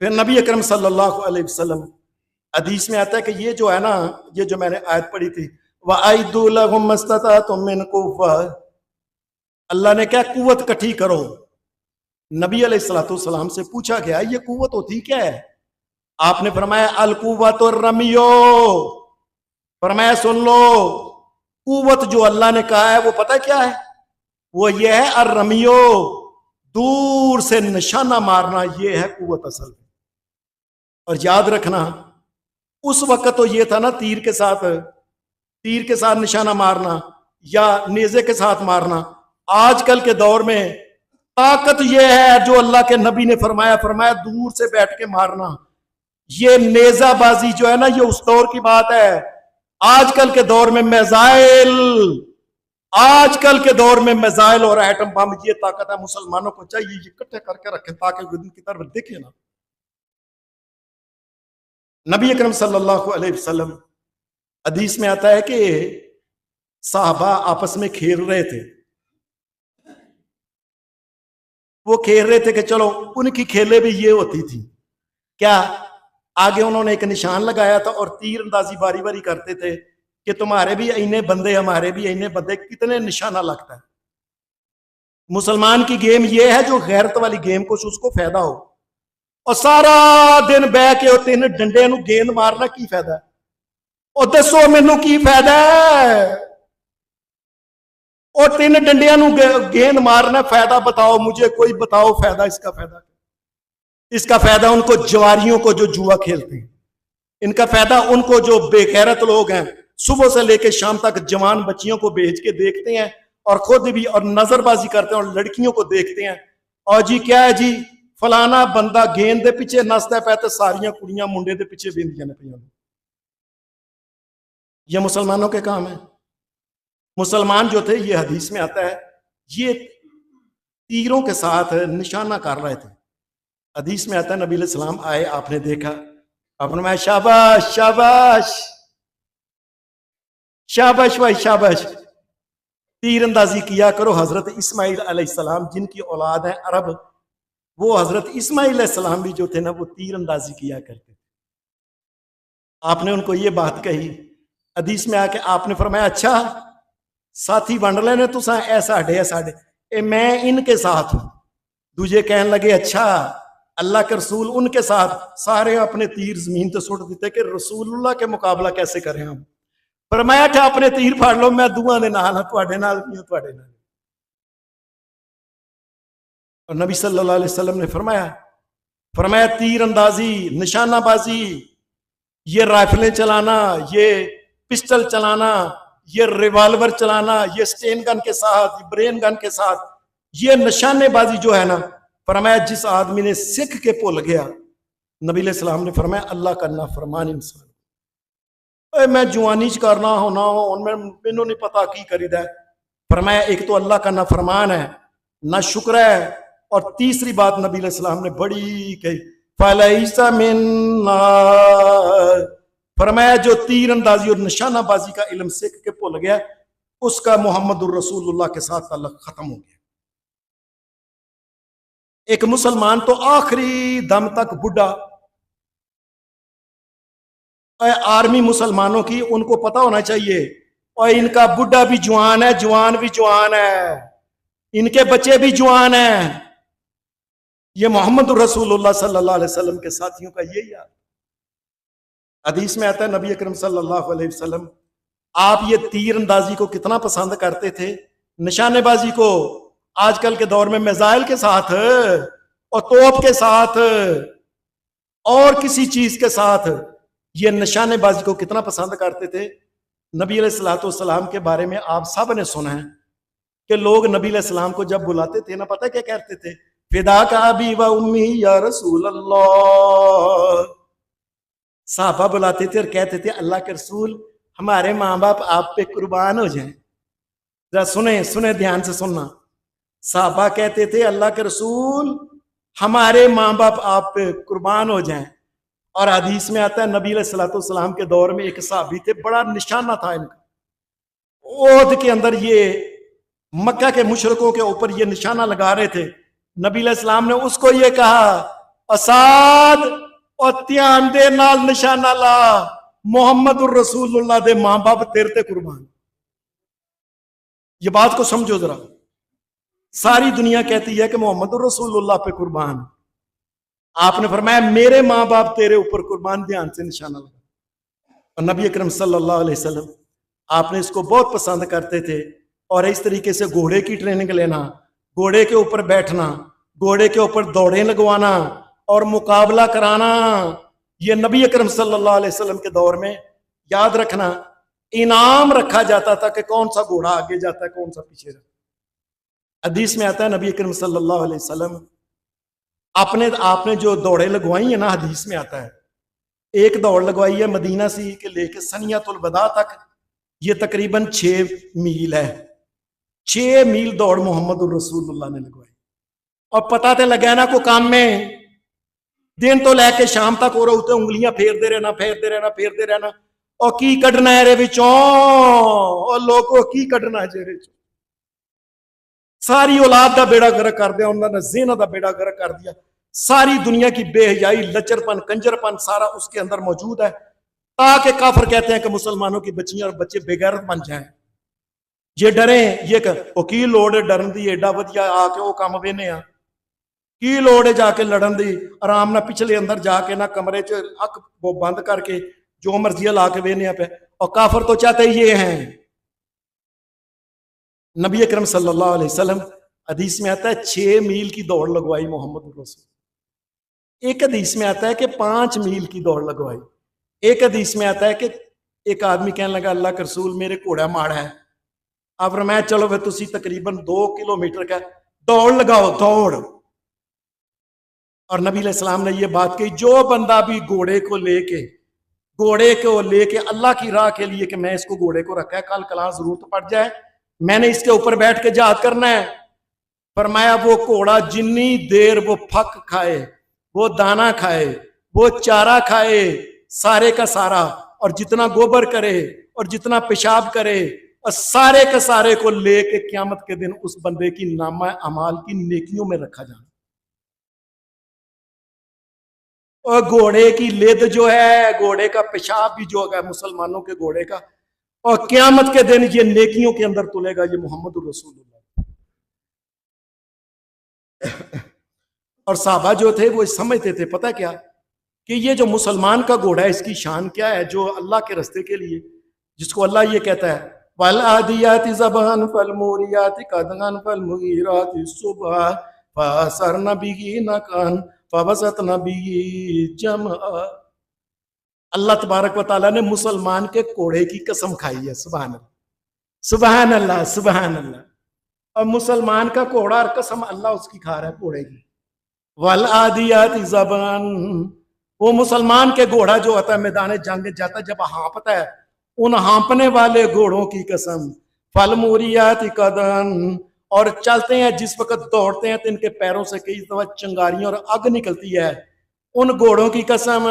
پھر نبی اکرم صلی اللہ علیہ وسلم حدیث میں آتا ہے کہ یہ جو ہے نا، یہ جو میں نے آیت پڑھی تھی وَأَعِدُّوا لَهُم مَّا اسْتَطَعْتُم مِّن قُوَّةٍ، اللہ نے کیا قوت کٹھی کرو۔ نبی علیہ السلام سے پوچھا گیا یہ قوت ہوتی کیا ہے؟ آپ نے فرمایا القوت الرمیو، فرمایا سن لو قوت جو اللہ نے کہا ہے وہ پتہ کیا ہے؟ وہ یہ ہے الرمیو، دور سے نشانہ مارنا، یہ ہے قوت اصل۔ اور یاد رکھنا اس وقت تو یہ تھا نا تیر کے ساتھ نشانہ مارنا یا نیزے کے ساتھ مارنا، آج کل کے دور میں طاقت یہ ہے جو اللہ کے نبی نے فرمایا دور سے بیٹھ کے مارنا۔ یہ نیزہ بازی جو ہے نا یہ اس دور کی بات ہے، آج کل کے دور میں میزائل اور ایٹم بم یہ طاقت ہے، مسلمانوں کو چاہیے یہ اکٹھے کر کے رکھیں تاکہ ان کی طرف دیکھیں نا۔ نبی اکرم صلی اللہ علیہ وسلم حدیث میں آتا ہے کہ صحابہ آپس میں کھیل رہے تھے، وہ کھیل رہے تھے کہ چلو ان کی کھیلیں بھی یہ ہوتی تھی کیا، آگے انہوں نے ایک نشان لگایا تھا اور تیر اندازی باری باری کرتے تھے کہ تمہارے بھی اینے بندے ہمارے بھی اینے بندے، کتنے نشانہ لگتا ہے۔ مسلمان کی گیم یہ ہے جو غیرت والی گیم کو اس کو فائدہ ہو، اور سارا دن بہ کے تین ڈنڈے نو گیند مارنا کی فائدہ ہے؟ اور دسو مینوں کی فائدہ ہے؟ اور تین ڈنڈیاں نو گیند مارنا فائدہ بتاؤ مجھے، کوئی بتاؤ فائدہ، اس کا فائدہ، اس کا فائدہ ان کو جواریوں کو جو جوا کھیلتے ہیں، ان کا فائدہ ان کو جو بے غیرت لوگ ہیں صبح سے لے کے شام تک جوان بچیوں کو بھیج کے دیکھتے ہیں اور خود بھی اور نظر بازی کرتے ہیں اور لڑکیوں کو دیکھتے ہیں، اور جی کیا ہے جی فلانا بندہ گیند دے پیچھے نستا پہ تے ساریاں کڑیاں منڈے دے پیچھے بیندیاں نے پہ۔ یہ مسلمانوں کے کام ہے۔ مسلمان جو تھے یہ حدیث میں آتا ہے یہ تیروں کے ساتھ نشانہ کر رہے تھے۔ حدیث میں آتا ہے نبی علیہ السلام آئے، آپ نے دیکھا، آپ نے کہا شاباش شاباش شاباش بھائی شاباش، تیر اندازی کیا کرو۔ حضرت اسماعیل علیہ السلام جن کی اولاد ہے عرب، وہ حضرت اسماعیل علیہ السلام بھی جو تھے نا وہ تیر اندازی کیا کرتے تھے۔ آپ نے ان کو یہ بات کہی، حدیث میں آ کے آپ نے فرمایا اچھا ساتھی بن لینے تو ایسا ڈے میں ان کے ساتھ ہوں۔ دوجے کہنے لگے اچھا اللہ کے رسول ان کے ساتھ، سارے اپنے تیر زمین تے سٹ دیتے کہ رسول اللہ کے مقابلہ کیسے کریں ہم۔ فرمایا تھا اپنے تیر پھاڑ لو، میں دعا دے نال ہاں، تواڈے نال بھی ہوں، تواڈے نال۔ اور نبی صلی اللہ علیہ وسلم نے فرمایا تیر اندازی، نشانہ بازی، یہ رائفلیں چلانا، یہ پسٹل چلانا، یہ ریوالور چلانا، یہ سٹین گن کے ساتھ، یہ برین گن کے ساتھ، یہ نشانے بازی جو ہے نا، فرمایا جس آدمی نے سکھ کے بھول گیا، نبی علیہ السلام نے فرمایا اللہ کا نافرمان انسان۔ میں جوانی چ کرنا ہونا ہوں، مینوں نہیں پتا کی کریدا ہے۔ فرمایا ایک تو اللہ کا نافرمان ہے، نہ شکر ہے، اور تیسری بات نبی علیہ السلام نے بڑی کہی فَلَيْسَ مِنَّا، فرمایا جو تیر اندازی اور نشانہ بازی کا علم سیکھ کے بھول گیا اس کا محمد الرسول اللہ کے ساتھ تعلق ختم ہو گیا۔ ایک مسلمان تو آخری دم تک بڈھا، آرمی مسلمانوں کی ان کو پتا ہونا چاہیے، اور ان کا بڈھا بھی جوان ہے، جوان بھی جوان ہے، ان کے بچے بھی جوان ہیں۔ یہ محمد رسول اللہ صلی اللہ علیہ وسلم کے ساتھیوں کا یہی حال۔ حدیث میں آتا ہے نبی اکرم صلی اللہ علیہ وسلم آپ یہ تیر اندازی کو کتنا پسند کرتے تھے، نشانے بازی کو، آج کل کے دور میں میزائل کے ساتھ اور توپ کے ساتھ اور کسی چیز کے ساتھ یہ نشانے بازی کو کتنا پسند کرتے تھے۔ نبی علیہ الصلوۃ والسلام کے بارے میں آپ سب نے سنا ہے کہ لوگ نبی علیہ السلام کو جب بلاتے تھے نا، پتہ کیا کہتے تھے؟ فدا کا ابی و امی یا رسول اللہ۔ صحابہ بلاتے تھے اور کہتے تھے اللہ کے رسول ہمارے ماں باپ آپ پہ قربان ہو جائیں۔ ذرا سنیں دھیان سے سننا۔ صحابہ کہتے تھے اللہ کے رسول ہمارے ماں باپ آپ پہ قربان ہو جائیں۔ اور حدیث میں آتا ہے نبی علیہ الصلوۃ والسلام کے دور میں ایک صحابی تھے، بڑا نشانہ تھا ان کا، احد کے اندر یہ مکہ کے مشرکوں کے اوپر یہ نشانہ لگا رہے تھے۔ نبی علیہ السلام نے اس کو یہ کہا اساد اور دھیان دے نال نشانہ لا، محمد الرسول اللہ دے ماں باپ تیرے تے قربان۔ یہ بات کو سمجھو ذرا، ساری دنیا کہتی ہے کہ محمد الرسول اللہ پہ قربان، آپ نے فرمایا میرے ماں باپ تیرے اوپر قربان، دھیان سے نشانہ لگا۔ اور نبی اکرم صلی اللہ علیہ وسلم آپ نے اس کو بہت پسند کرتے تھے۔ اور اس طریقے سے گھوڑے کی ٹریننگ لینا، گھوڑے کے اوپر بیٹھنا، گھوڑے کے اوپر دوڑیں لگوانا اور مقابلہ کرانا، یہ نبی اکرم صلی اللہ علیہ وسلم کے دور میں یاد رکھنا انعام رکھا جاتا تھا کہ کون سا گھوڑا آگے جاتا ہے کون سا پیچھے رہتا ہے۔ حدیث میں آتا ہے نبی اکرم صلی اللہ علیہ وسلم آپ نے جو دوڑیں لگوائی ہیں نا، حدیث میں آتا ہے ایک دوڑ لگوائی ہے مدینہ سے کے لے کے سنیۃ الوداع تک، یہ تقریباً 6 میل ہے۔ 6 میل دوڑ محمد الرسول اللہ نے لگوائی۔ اور پتہ تے لگا نا کو کام میں دن تو لے کے شام تک ہو رہے ہوتے، انگلیاں پھیرتے رہنا اور کی کڈنا ہے رے وچوں، اور لوگوں کی کڈنا ہے جے وچوں، ساری اولاد دا بیڑا گرک کر دیا انہوں نے، زینہ دا بیڑا گرک کر دیا۔ ساری دنیا کی بے حیائی، لچر پن، کنجر پن سارا اس کے اندر موجود ہے، تاکہ کافر کہتے ہیں کہ مسلمانوں کی بچیاں اور بچے بے غیرت بن جائیں، یہ ڈریں، یہ کہ وہ کی لوڑ ہے ڈرن دی، ایڈا ودیا آ کے وہ کام وینے آ، کی لوڑ ہے جا کے لڑن دی، آرام نہ پچھلے اندر جا کے نہ کمرے چ اک وہ بند کر کے جو مرضی لا کے وینے پہ، اور کافر تو چاہتے یہ ہیں۔ نبی اکرم صلی اللہ علیہ وسلم حدیث میں آتا ہے 6 میل کی دوڑ لگوائی محمد الرسول، ایک حدیث میں آتا ہے کہ 5 میل کی دوڑ لگوائی، ایک حدیث میں آتا ہے کہ ایک آدمی کہنے لگا اللہ کے رسول میرے گھوڑا ماڑا ہے، آپ فرمایا چلو پھر تسی تقریباً 2 کلومیٹر کا دوڑ لگاؤ، دوڑ۔ اور نبی علیہ السلام نے یہ بات کہی جو بندہ بھی گھوڑے کو لے کے اللہ کی راہ کے لیے کہ میں اس کو گھوڑے کو رکھا ہے، کل کلاں ضرورت پڑ جائے میں نے اس کے اوپر بیٹھ کے جہاد کرنا ہے، فرمایا وہ گھوڑا جنی دیر وہ پھک کھائے، وہ دانا کھائے، وہ چارہ کھائے، سارے کا سارا، اور جتنا گوبر کرے اور جتنا پیشاب کرے اور سارے کا سارے کو لے کے قیامت کے دن اس بندے کی نامہ اعمال کی نیکیوں میں رکھا جانا۔ اور گھوڑے کی لد جو ہے، گھوڑے کا پیشاب بھی جو ہوگا مسلمانوں کے گھوڑے کا، اور قیامت کے دن یہ نیکیوں کے اندر تلے گا، یہ محمد الرسول اللہ۔ اور صحابہ جو تھے وہ سمجھتے تھے پتہ کیا کہ یہ جو مسلمان کا گھوڑا ہے اس کی شان کیا ہے، جو اللہ کے رستے کے لیے، جس کو اللہ یہ کہتا ہے وَالْعَادِيَاتِ ضَبْحًا فَالْمُورِيَاتِ قَدْحًا فَالْمُغِيرَاتِ صُبْحًا فَأَثَرْنَ بِهِ نَقْعًا فَوَسَطْنَ بِهِ جَمْعًا۔ اللہ تبارک و تعالیٰ نے مسلمان کے گھوڑے کی قسم کھائی ہے، سبحان اللہ سبحان اللہ سبحان اللہ، اور مسلمان کا گھوڑا اور قسم اللہ اس کی کھا رہا ہے گھوڑے کی۔ وَالْعَادِيَاتِ ضَبْحًا، وہ مسلمان کے گھوڑا جو ہوتا ہے میدان جنگ جاتا ہے جب ہانپتا ہے، ان ہانپنے والے گھوڑوں کی قسم۔ فَالْمُورِيَاتِ قَدْحًا، اور چلتے ہیں جس وقت دوڑتے ہیں تو ان کے پیروں سے کئی دفعہ چنگاریاں اور اگ نکلتی ہے، ان گھوڑوں کی قسم۔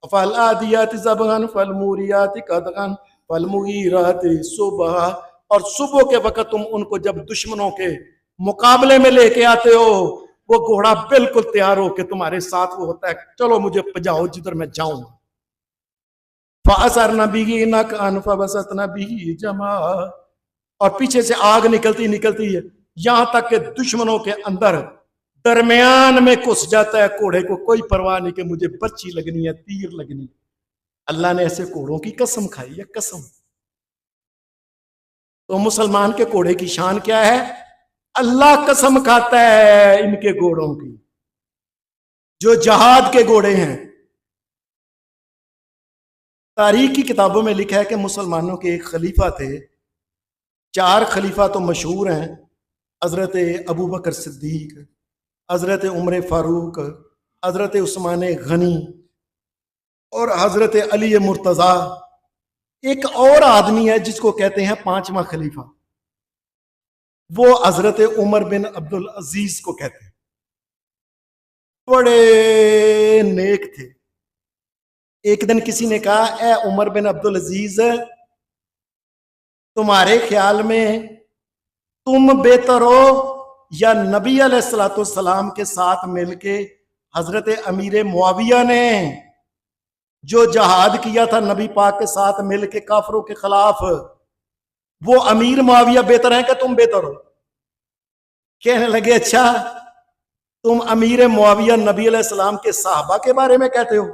فَالْعَادِيَاتِ ضَبْحًا فَالْمُورِيَاتِ قَدْحًا فَالْمُغِيرَاتِ صُبْحًا، اور صبح کے وقت تم ان کو جب دشمنوں کے مقابلے میں لے کے آتے ہو، وہ گھوڑا بالکل تیار ہو کے تمہارے ساتھ وہ ہوتا ہے، چلو مجھے پجاؤ جدھر میں جاؤں۔ فَأَثَرْنَ بِهِ نَقْعًا فَوَسَطْنَ بِهِ جَمْعًا، اور پیچھے سے آگ نکلتی ہے یہاں تک کہ دشمنوں کے اندر درمیان میں گھس جاتا ہے، گھوڑے کو کوئی پرواہ نہیں کہ مجھے برچی لگنی ہے، تیر لگنی ہے۔ اللہ نے ایسے گھوڑوں کی قسم کھائی ہے، قسم۔ تو مسلمان کے گھوڑے کی شان کیا ہے؟ اللہ قسم کھاتا ہے ان کے گھوڑوں کی، جو جہاد کے گھوڑے ہیں۔ تاریخ کی کتابوں میں لکھا ہے کہ مسلمانوں کے ایک خلیفہ تھے، 4 خلیفہ تو مشہور ہیں، حضرت ابو بکر صدیق، حضرت عمر فاروق، حضرت عثمان غنی اور حضرت علی مرتضیٰ۔ ایک اور آدمی ہے جس کو کہتے ہیں 5واں خلیفہ، وہ حضرت عمر بن عبدالعزیز کو کہتے ہیں۔ بڑے نیک تھے۔ ایک دن کسی نے کہا، اے عمر بن عبدالعزیز، تمہارے خیال میں تم بہتر ہو یا نبی علیہ السلام کے ساتھ مل کے حضرت امیر معاویہ نے جو جہاد کیا تھا نبی پاک کے ساتھ مل کے کافروں کے خلاف، وہ امیر معاویہ بہتر ہیں کہ تم بہتر ہو؟ کہنے لگے، اچھا تم امیر معاویہ نبی علیہ السلام کے صحابہ کے بارے میں کہتے ہو؟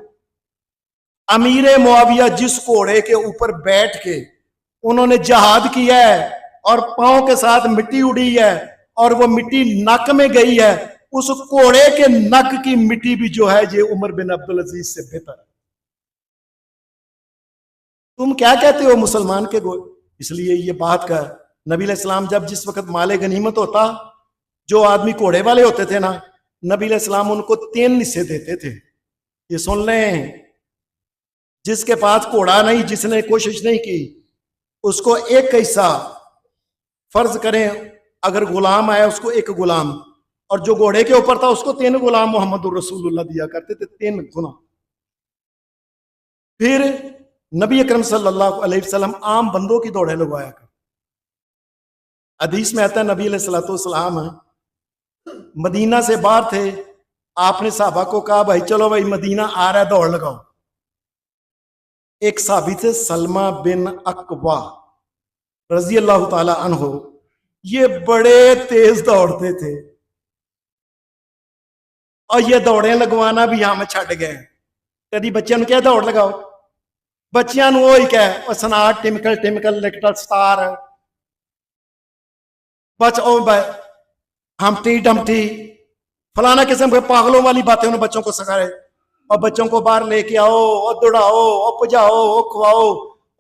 امیر معاویہ جس گھوڑے کے اوپر بیٹھ کے انہوں نے جہاد کیا ہے اور پاؤں کے ساتھ مٹی اڑی ہے اور وہ مٹی نک میں گئی ہے، اس گھوڑے کے نک کی مٹی بھی جو ہے یہ عمر بن عبدالعزیز سے بہتر ہے۔ تم کیا کہتے ہو مسلمان کے گھوڑے؟ اس لیے یہ بات کا نبی علیہ السلام جب جس وقت مال غنیمت ہوتا، جو آدمی گھوڑے والے ہوتے تھے نا، نبی علیہ السلام ان کو 3 حصے دیتے تھے۔ یہ سن لیں، جس کے پاس گھوڑا نہیں، جس نے کوشش نہیں کی، اس کو 1 حصہ، فرض کریں اگر غلام آیا اس کو 1 غلام، اور جو گھوڑے کے اوپر تھا اس کو 3 غلام محمد الرسول اللہ دیا کرتے تھے، 3 گنا۔ پھر نبی اکرم صلی اللہ علیہ وسلم عام بندوں کی دوڑے لگوایا کر۔ حدیث میں آتا ہے نبی علیہ السلام مدینہ سے باہر تھے، آپ نے صحابہ کو کہا، بھائی چلو بھائی مدینہ آ رہا ہے، دوڑ لگاؤ۔ ایک صحابی تھے سلمہ بن اکوا رضی اللہ تعالی عنہ، یہ بڑے تیز دوڑتے تھے اور یہ دوڑیں لگوانا بھی ہم چھٹ گئے۔ کدی بچوں نے کیا دوڑ لگاؤ، بچیاں نو وہی کہ سناٹ ٹمکل ٹمکل لٹل سٹار، بچ او ہمٹی ڈمٹی فلانا قسم کے پاگلوں والی باتیں انہوں بچوں کو سکھائے، اور بچوں کو باہر لے کے آؤ اور دوڑاؤ اور پجاؤ اور کھواؤ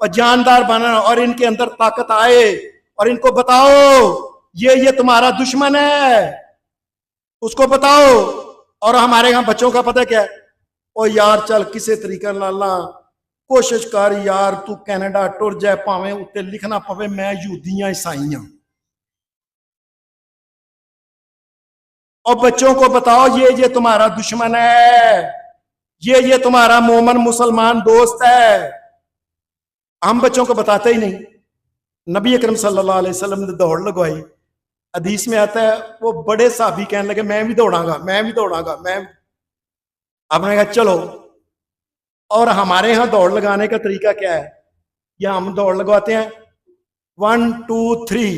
اور جاندار بنا، اور ان کے اندر طاقت آئے، اور ان کو بتاؤ یہ تمہارا دشمن ہے، اس کو بتاؤ۔ اور ہمارے یہاں بچوں کا پتہ کیا ہے، او یار چل کسے طریقہ لالا کوشش کر یار، تو کینیڈا ٹر جائے، پاویں اتنے لکھنا پوے میں یہودیاں عیسائیاں، اور بچوں کو بتاؤ یہ تمہارا دشمن ہے، یہ تمہارا مومن مسلمان دوست ہے۔ ہم بچوں کو بتاتے ہی نہیں۔ نبی اکرم صلی اللہ علیہ وسلم نے دوڑ لگوائی۔ حدیث میں آتا ہے وہ بڑے صحابی کہنے لگے، میں بھی دوڑاں گا، میں بھی دوڑاں گا، میں۔ آپ نے کہا چلو۔ اور ہمارے ہاں دوڑ لگانے کا طریقہ کیا ہے؟ یا ہم دوڑ لگواتے ہیں 1 2 3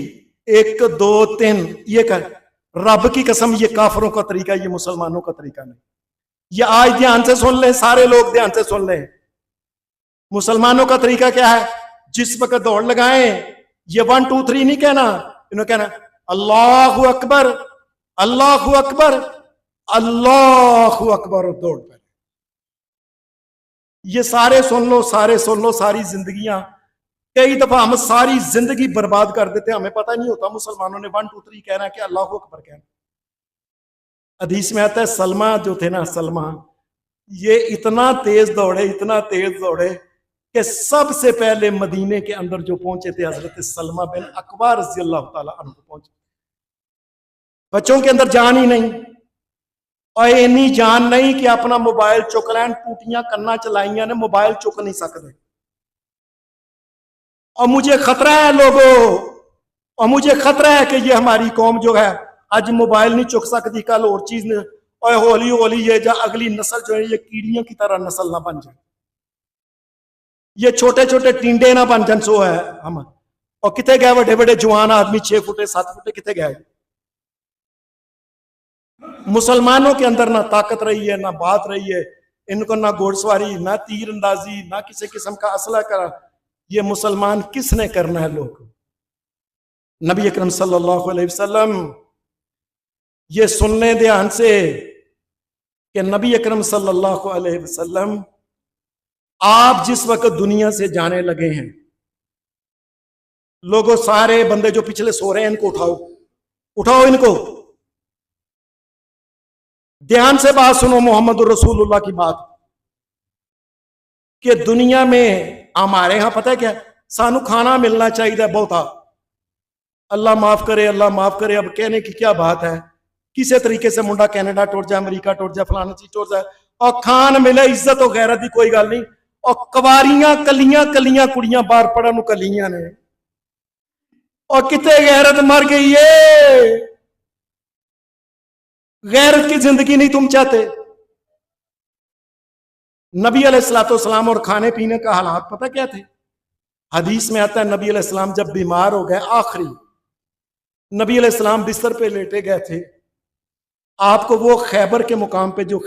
1 2 3، یہ کر رب کی قسم یہ کافروں کا طریقہ، یہ مسلمانوں کا طریقہ نہیں۔ یہ آج دھیان سے سن لیں، سارے لوگ دھیان سے سن لیں۔ مسلمانوں کا طریقہ کیا ہے؟ جس وقت دوڑ لگائیں، یہ 1 2 3 نہیں کہنا، انہوں کہنا اللہ اکبر اللہ اکبر اللہ اکبر، اور دوڑ پہ۔ یہ سارے سن لو، سارے سن لو، ساری زندگیاں، کئی دفعہ ہم ساری زندگی برباد کر دیتے، ہمیں پتہ نہیں ہوتا مسلمانوں نے 1 2 3 کہنا ہے کہ اللہ اکبر کہنا۔ حدیث میں آتا ہے سلمہ جو تھے نا، سلمہ یہ اتنا تیز دوڑے، اتنا تیز دوڑے کہ سب سے پہلے مدینے کے اندر جو پہنچے تھے حضرت سلمہ بن اکوا رضی اللہ تعالی عنہ پہنچے۔ بچوں کے اندر جان ہی نہیں، اور اینی جان نہیں کہ اپنا موبائل چک لین، ٹوٹیاں کرنا چلائیاں نے، موبائل چک نہیں سکتے۔ اور مجھے خطرہ ہے لوگوں، اور مجھے خطرہ ہے کہ یہ ہماری قوم جو ہے آج موبائل نہیں چک سکتی، کل اور چیز نہیں، اور ہولی ہولی یہ جو اگلی نسل جو ہے یہ کیڑیوں کی طرح نسل نہ بن جائے، یہ چھوٹے چھوٹے ٹینڈے نہ بن جائیں۔ سو ہے ہم، اور کتے گئے بڑے بڑے جوان آدمی 6 فٹ 7 فٹ کتے گئے؟ مسلمانوں کے اندر نہ طاقت رہی ہے، نہ بات رہی ہے، ان کو نہ گھوڑ سواری، نہ تیر اندازی، نہ کسی قسم کا اسلحہ کرا، یہ مسلمان کس نے کرنا ہے؟ لوگ نبی اکرم صلی اللہ علیہ وسلم یہ سننے دھیان سے کہ نبی اکرم صلی اللہ علیہ وسلم آپ جس وقت دنیا سے جانے لگے ہیں، لوگوں سارے بندے جو پچھلے سو رہے ہیں ان کو اٹھاؤ ان کو، دھیان سے بات سنو محمد رسول اللہ کی بات، کہ دنیا میں ہمارے ہاں پتہ ہے کیا، سانو کھانا ملنا چاہیے بہتا، اللہ معاف کرے اللہ معاف کرے، اب کہنے کی کیا بات ہے، کسی طریقے سے منڈا کینیڈا ٹوٹ جائے، امریکہ ٹوٹ جائے، فلانا چیز ٹوٹ جائے، اور کھان ملے، عزت و غیرت دی کوئی گل نہیں، اور کواریاں کلیاں کڑیاں باہر پڑھن کلیاں نے، اور کتے غیرت مر گئی ہے، غیرت کی زندگی نہیں تم چاہتے۔ نبی علیہ السلام اور کھانے پینے کا حالات پتہ کیا تھے؟ حدیث میں آتا ہے نبی علیہ السلام جب بیمار ہو گئے، آخری نبی علیہ السلام بستر پہ لیٹے گئے تھے، آپ کو وہ خیبر کے مقام پہ جو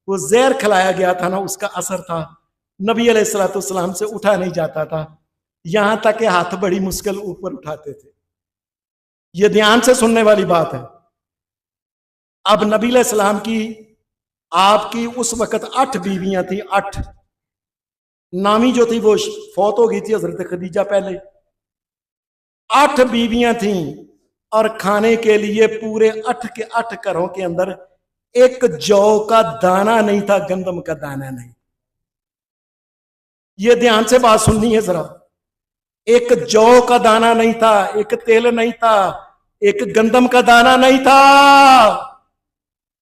وہ زہر کھلایا گیا تھا نا، اس کا اثر تھا، نبی علیہ السلام سے اٹھا نہیں جاتا تھا، یہاں تک کہ ہاتھ بڑی مشکل اوپر اٹھاتے تھے۔ یہ دھیان سے سننے والی بات ہے۔ اب نبی علیہ السلام کی، آپ کی اس وقت 8 بیویاں تھیں، 8، نامی جو تھی وہ فوت ہو گئی تھی، حضرت خدیجہ پہلے، 8 بیویاں تھیں، اور کھانے کے لیے پورے 8 کے 8 گھروں کے اندر ایک جو کا دانہ نہیں تھا، گندم کا دانہ نہیں۔ یہ دھیان سے بات سننی ہے ذرا، ایک جو کا دانہ نہیں تھا، ایک تیل نہیں تھا، ایک گندم کا دانہ نہیں تھا۔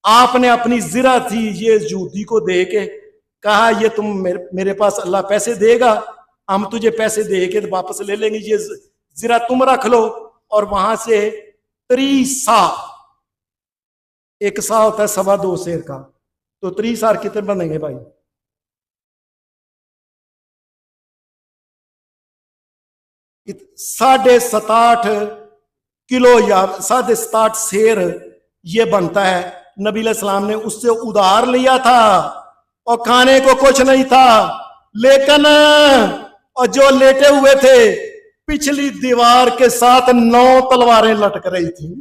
آپ نے اپنی زرہ تھی یہ یہودی کو دے کے کہا، یہ تم میرے پاس اللہ پیسے دے گا، ہم تجھے پیسے دے کے واپس لے لیں گے، یہ زرہ تم رکھ لو، اور وہاں سے 30 سا، ایک سا ہوتا ہے 2.25 سیر کا، تو 30 سار کتنے بنیں گے بھائی؟ 67.5 کلو یا 67.5 سیر یہ بنتا ہے۔ نبی علیہ السلام نے اس سے ادھار لیا تھا، اور کھانے کو کچھ نہیں تھا، لیکن اور جو لیٹے ہوئے تھے پچھلی دیوار کے ساتھ 9 تلواریں لٹک رہی تھیں۔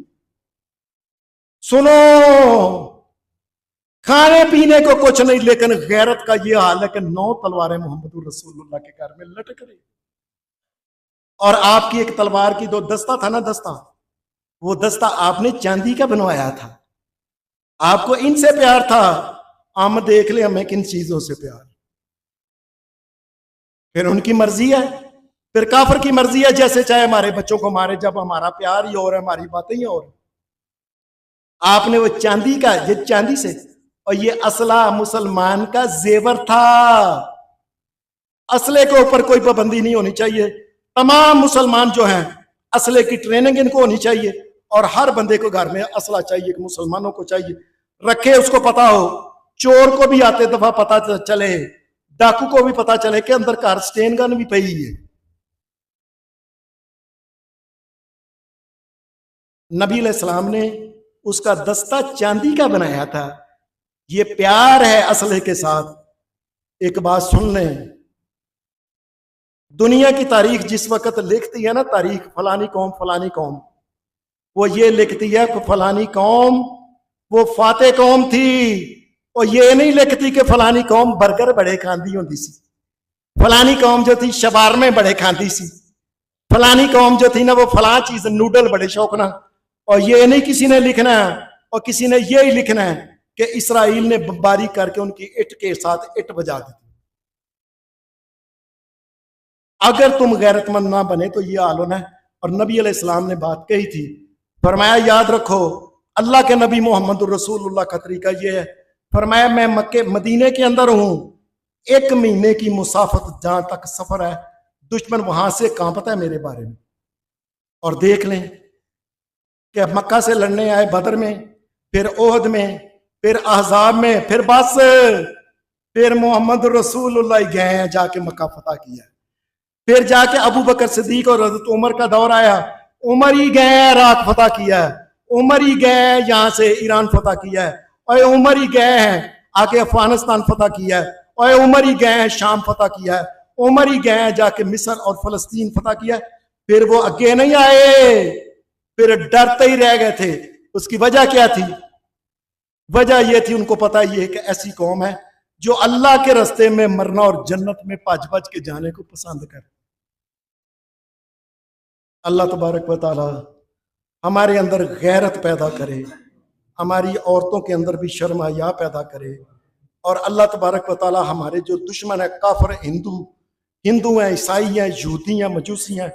سنو، کھانے پینے کو کچھ نہیں، لیکن غیرت کا یہ حال ہے کہ 9 تلواریں محمد رسول اللہ کے گھر میں لٹک رہی، اور آپ کی ایک تلوار کی 2 دستہ تھا نا، دستہ، وہ دستہ آپ نے چاندی کا بنوایا تھا، آپ کو ان سے پیار تھا، ہم دیکھ لیں ہمیں کن چیزوں سے پیار، پھر ان کی مرضی ہے، پھر کافر کی مرضی ہے، جیسے چاہے ہمارے بچوں کو مارے، جب ہمارا پیار ہی اور ہماری باتیں ہی اور۔ آپ نے وہ چاندی کا، یہ چاندی سے، اور یہ اسلحہ مسلمان کا زیور تھا، اسلحے کے اوپر کوئی پابندی نہیں ہونی چاہیے، تمام مسلمان جو ہیں اسلحے کی ٹریننگ ان کو ہونی چاہیے، اور ہر بندے کو گھر میں اسلحہ چاہیے، کہ مسلمانوں کو چاہیے رکھے، اس کو پتا ہو، چور کو بھی آتے دفعہ پتا چلے، ڈاکو کو بھی پتا چلے کہ اندر کار سٹین گن بھی پئی ہے۔ نبی علیہ السلام نے اس کا دستہ چاندی کا بنایا تھا، یہ پیار ہے اسلحے کے ساتھ۔ ایک بات سن لیں، دنیا کی تاریخ جس وقت لکھتی ہے نا، تاریخ فلانی قوم، وہ یہ لکھتی ہے کہ فلانی قوم وہ فاتح قوم تھی، اور یہ نہیں لکھتی کہ فلانی قوم برگر بڑے کھاندی ہوندی سی، فلانی قوم جو تھی شبارمے بڑے کھاندی سی، فلانی قوم جو تھی نا وہ فلاں چیز نوڈل بڑے شوقنا، اور یہ نہیں کسی نے لکھنا ہے، اور کسی نے یہی لکھنا ہے کہ اسرائیل نے بمباری کر کے ان کی اٹ کے ساتھ اٹ بجا دی۔ اگر تم غیرت مند نہ بنے تو یہ حال ہونا ہے۔ اور نبی علیہ السلام نے بات کہی تھی، فرمایا یاد رکھو، اللہ کے نبی محمد رسول اللہ کا طریقہ یہ ہے، فرمایا میں مدینے کے اندر ہوں، 1 مہینے کی مسافت جہاں تک سفر ہے، دشمن وہاں سے کانپتا ہے میرے بارے میں۔ اور دیکھ لیں کہ مکہ سے لڑنے آئے بدر میں، پھر احد میں، پھر احزاب میں، پھر بس پھر محمد رسول اللہ گئے ہیں، جا کے مکہ فتح کیا ہے، پھر جا کے ابو بکر صدیق اور حضرت عمر کا دور آیا، عمر ہی گئے ہیں عراق فتح کیا ہے، عمر ہی گئے ہیں یہاں سے ایران فتح کیا ہے، اور عمر ہی گئے ہیں آگے افغانستان فتح کیا ہے، اور عمر ہی گئے ہیں شام فتح کیا ہے، عمر ہی گئے ہیں جا کے مصر اور فلسطین فتح کیا ہے، پھر وہ اگے نہیں آئے، پھر ڈرتے ہی رہ گئے تھے۔ اس کی وجہ کیا تھی؟ وجہ یہ تھی ان کو پتا یہ ہے کہ ایسی قوم ہے جو اللہ کے راستے میں مرنا اور جنت میں پج بج کے جانے کو پسند کرے۔ اللہ تبارک و تعالی ہمارے اندر غیرت پیدا کرے، ہماری عورتوں کے اندر بھی شرم حیا پیدا کرے، اور اللہ تبارک و تعالی ہمارے جو دشمن ہے، کافر ہندو ہیں، عیسائی ہیں، یہودی ہیں، مجوسی ہیں،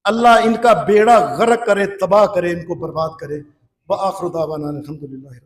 اللہ ان کا بیڑا غرق کرے، تباہ کرے، ان کو برباد کرے۔ وآخر دعوانا الحمدللہ۔